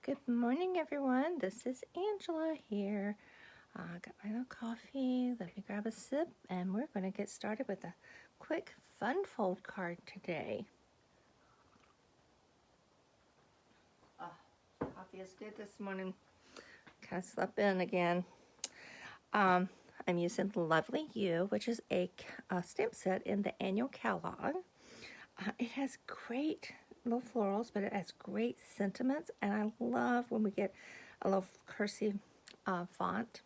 Good morning, everyone. This is Angela here. Got my little coffee. Let me grab a sip, and we're going to get started with a quick fun fold card today. Coffee is good this morning. Kind of slept in again. I'm using the Lovely You, which is a stamp set in the annual catalog. It has great little florals, but it has great sentiments, and I love when we get a little cursive font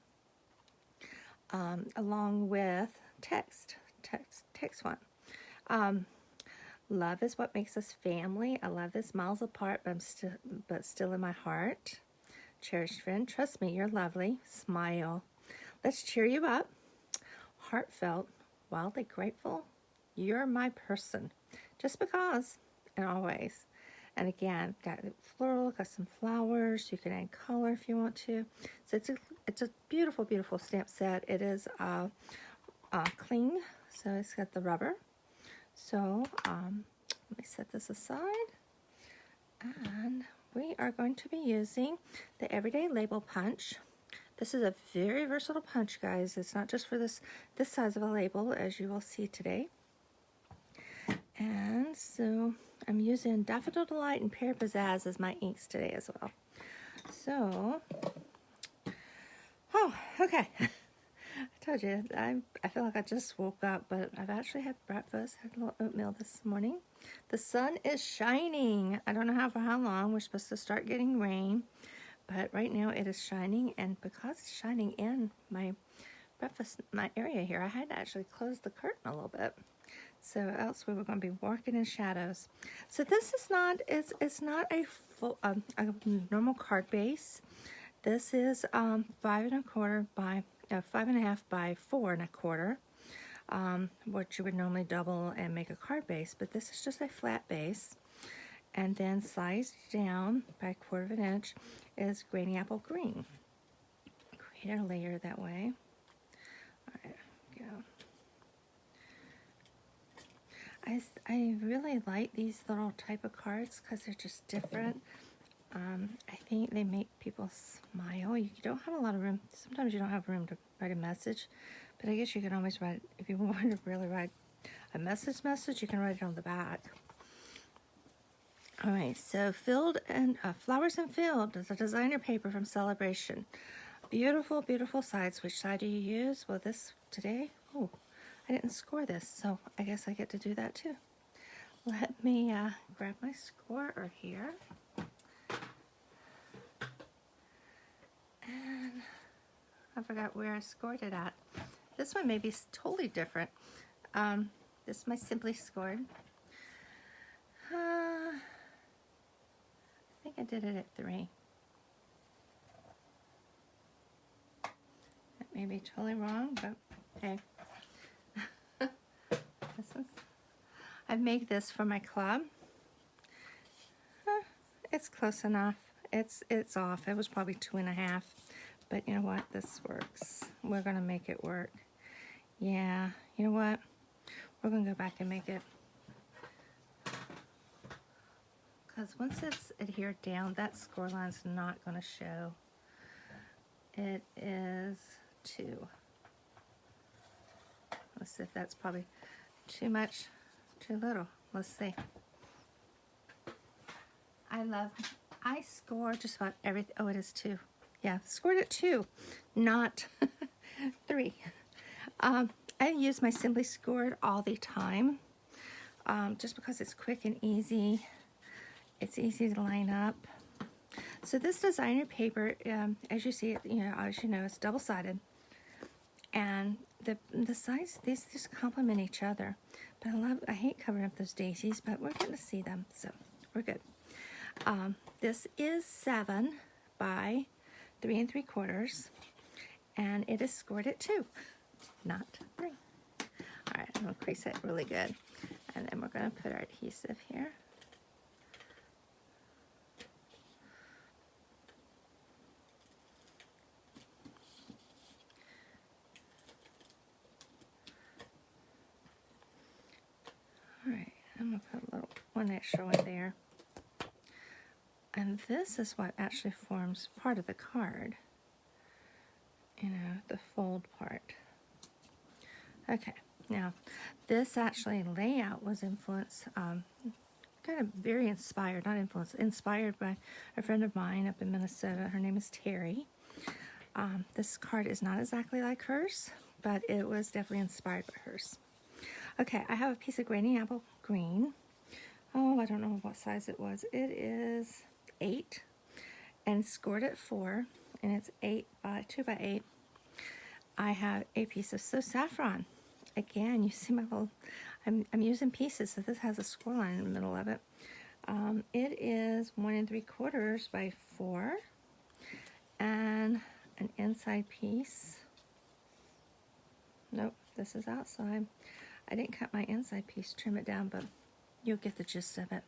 along with text font. Love is what makes us family. I love this miles apart, but still in my heart. Cherished friend, trust me, you're lovely. Smile. Let's cheer you up. Heartfelt, wildly grateful. You're my person. Just because and always. And again, got floral, got some flowers. You can add color if you want to. So it's a beautiful, beautiful stamp set. It is clean, so it's got the rubber. So let me set this aside. And we are going to be using the Everyday Label Punch. This is a very versatile punch, guys. It's not just for this size of a label, as you will see today. And so I'm using Daffodil Delight and Pear Pizzazz as my inks today as well. So, okay. I told you, I feel like I just woke up, but I've actually had breakfast, had a little oatmeal this morning. The sun is shining. I don't know for how long. We're supposed to start getting rain, but right now it is shining, and because it's shining in my area here, I had to actually close the curtain a little bit. So else we were going to be working in shadows. So this is not, it's not a full, a normal card base. This is 5 1/4 by 5 1/2 by 4 1/4, what you would normally double and make a card base. But this is just a flat base, and then sliced down by 1/4 inch is Granny Apple Green. Create a layer that way. All right, go. I really like these little type of cards because they're just different. I think they make people smile. You don't have a lot of room. Sometimes you don't have room to write a message, but I guess you can always write, if you want to really write a message, you can write it on the back. All right, so Filled and Flowers and Filled is a designer paper from Celebration. Beautiful, beautiful sides. Which side do you use? Well, this today, I didn't score this, so I guess I get to do that too. Let me grab my scorer here. And I forgot where I scored it at. This one may be totally different. This is my Simply Scored. I think I did it at 3. That may be totally wrong, but hey. I make this for my club. It's close enough. It's off. It was probably 2 1/2, but you know what? This works. We're gonna make it work. Yeah, you know what? We're gonna go back and make it, because once it's adhered down, that score line's not gonna show. It is 2. Let's see if that's probably too much, too little. Let's see. I score just about everything. Oh, it is 2. Yeah, scored at 2, not 3. I use my Simply Scored all the time, just because it's quick and easy. It's easy to line up. So this designer paper, as you see, as you know, it's double-sided, and the sides, these just complement each other. But I hate covering up those daisies, but we're going to see them, so we're good. This is 7 by 3 3/4, and it is scored at 2, not 3. All right, I'm going to crease it really good, and then we're going to put our adhesive here. All right, I'm going to put one extra one there. And this is what actually forms part of the card. You know, the fold part. Okay, now this actually layout was influenced, kind of very inspired, not influenced, inspired by a friend of mine up in Minnesota. Her name is Terry. This card is not exactly like hers, but it was definitely inspired by hers. Okay, I have a piece of Granny Apple Green. Oh, I don't know what size it was. It is 8 and scored at 4, and it's 2 by 8. I have a piece of So Saffron. Again, you see my little, I'm using pieces, so this has a score line in the middle of it. It is 1 3/4 by 4, and an inside piece. Nope, this is outside. I didn't cut my inside piece, trim it down, but you'll get the gist of it.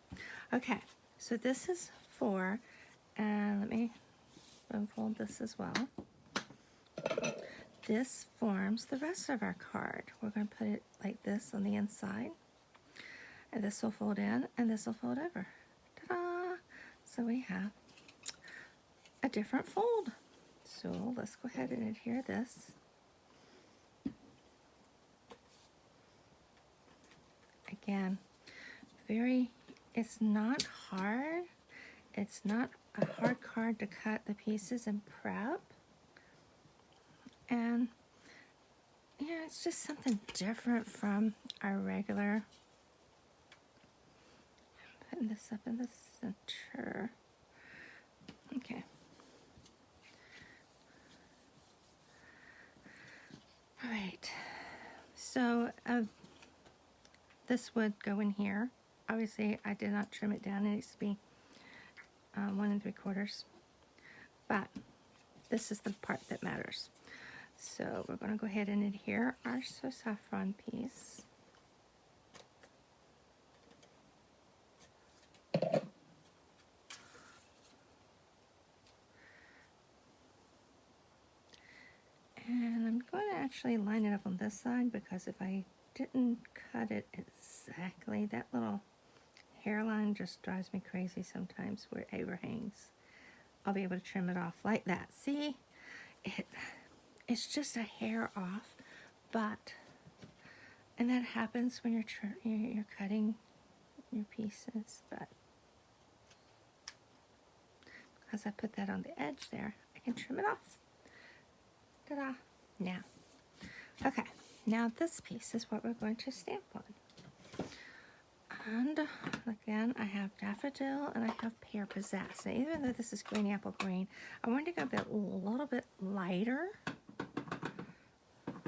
Okay, so this is 4, and let me unfold this as well. This forms the rest of our card. We're going to put it like this on the inside, and this will fold in, and this will fold over. Ta-da! So we have a different fold. So let's go ahead and adhere this. Again, it's not hard. It's not a hard card to cut the pieces and prep. And yeah, it's just something different from our regular. I'm putting this up in the center. Okay. All right. So this would go in here. Obviously, I did not trim it down. It needs to be 1 3/4. But this is the part that matters. So we're going to go ahead and adhere our So Saffron piece. And I'm going to actually line it up on this side, because if I didn't cut it exactly, that little hairline just drives me crazy sometimes where it overhangs. I'll be able to trim it off like that. See? It's just a hair off, and that happens when you're cutting your pieces, but because I put that on the edge there, I can trim it off. Ta-da! Now, okay, now this piece is what we're going to stamp on. And again, I have Daffodil and I have Pear Pizzazz. Now, even though this is Granny Apple Green, I wanted to go a little bit lighter.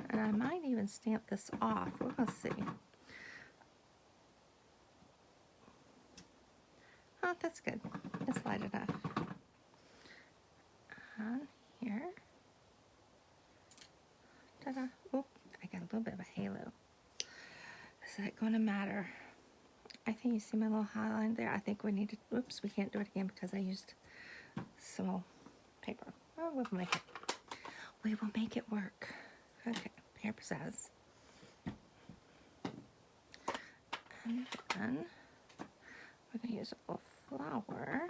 And I might even stamp this off. We're going to see. Oh, that's good. It's light enough. And here. Ta-da. Oop, I got a little bit of a halo. Is that going to matter? I think you see my little highline there. I think we need to, oops, we can't do it again because I used some paper. Oh, we'll make it. We will make it work. Okay, Pear Pizzazz. And then we're going to use a little flower.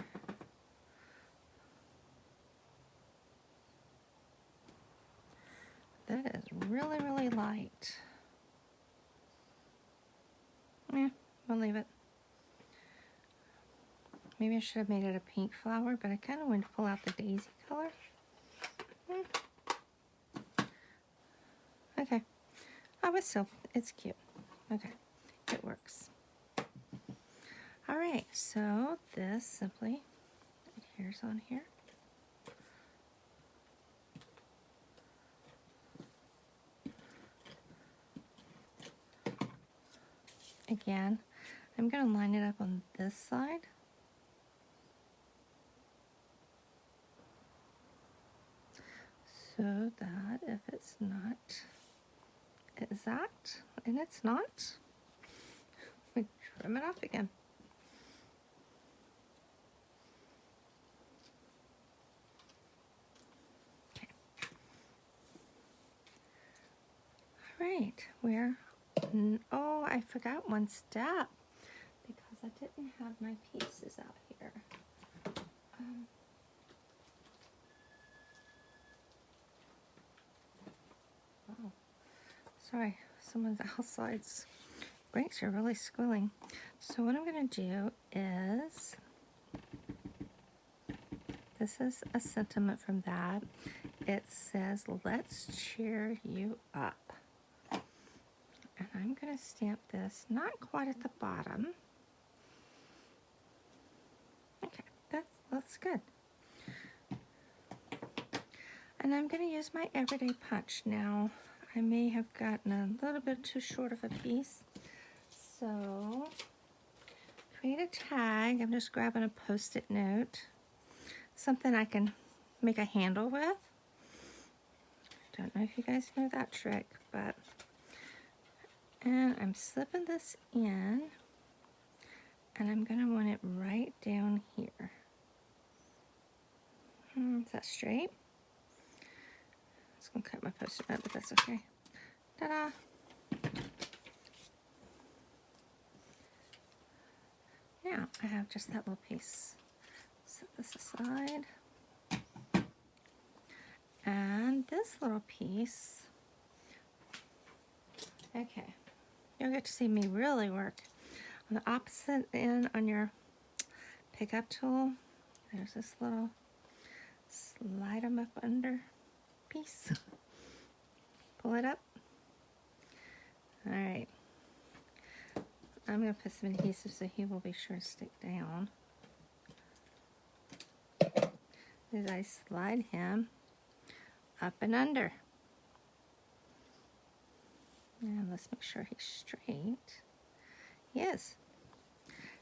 That is really, really light. Yeah, we'll leave it. Maybe I should have made it a pink flower, but I kind of wanted to pull out the daisy color. Okay. Oh, it's cute. Okay, it works. All right, so this simply adheres on here. Again, I'm going to line it up on this side. So that if it's not exact, and it's not, we trim it off again. Okay. All right, oh, I forgot one step because I didn't have my pieces out here. sorry, someone's outside's brakes are really squealing. So what I'm going to do is, this is a sentiment from that. It says, let's cheer you up. And I'm going to stamp this not quite at the bottom. Okay, that's good. And I'm going to use my everyday punch now. I may have gotten a little bit too short of a piece. So, create a tag. I'm just grabbing a Post-it note. Something I can make a handle with. Don't know if you guys know that trick, but... And I'm slipping this in. And I'm going to want it right down here. Is that straight? I'm going to cut my Post-it note, but that's okay. Ta-da! Now, I have just that little piece. Set this aside. And this little piece, okay, you'll get to see me really work. On the opposite end on your pickup tool, there's this little slide them up under piece. Pull it up. All right. I'm going to put some adhesive so he will be sure to stick down. As I slide him up and under. And let's make sure he's straight. He is.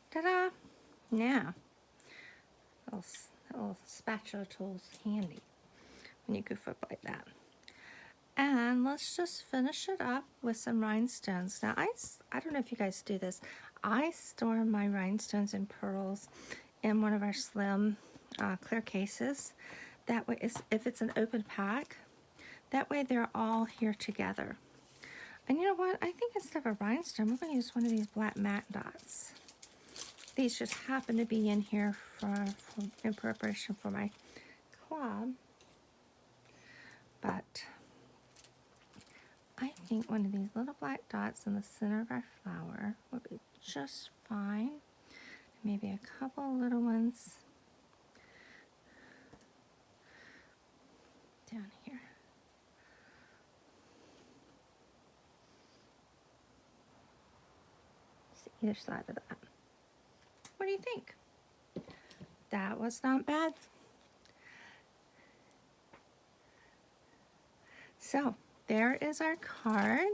Ta-da! Now, that little spatula tool's handy when you goof up like that. And let's just finish it up with some rhinestones. Now, I don't know if you guys do this. I store my rhinestones and pearls in one of our slim clear cases. That way, if it's an open pack, that way they're all here together. And you know what? I think instead of a rhinestone, we're going to use one of these black matte dots. These just happen to be in here in preparation for my club. But I think one of these little black dots in the center of our flower would be just fine. Maybe a couple little ones down here. Just either side of that. What do you think? That was not bad. So there is our card.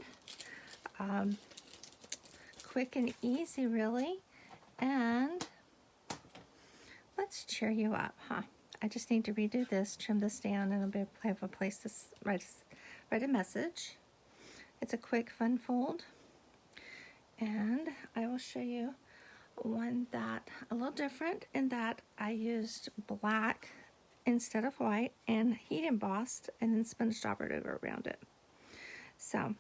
Quick and easy, really. And let's cheer you up, huh? I just need to redo this, trim this down, and I'll have a place to write a message. It's a quick, fun fold. And I will show you one that a little different in that I used black instead of white and heat embossed and then sponged daubered over around it. So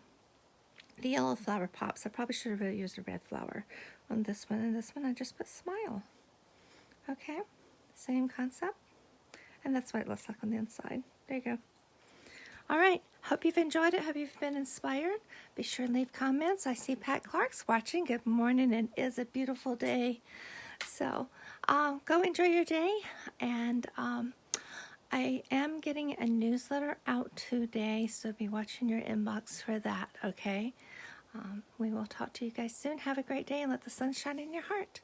the yellow flower pops. I probably should have really used a red flower on this one, and this one I just put smile. Okay, same concept, and that's what it looks like on the inside. There you go. All right, hope you've enjoyed it. Hope you've been inspired. Be sure and leave comments. I see Pat Clark's watching. Good morning, and it is a beautiful day. So go enjoy your day, and I am getting a newsletter out today, so be watching your inbox for that, okay? We will talk to you guys soon. Have a great day, and let the sun shine in your heart.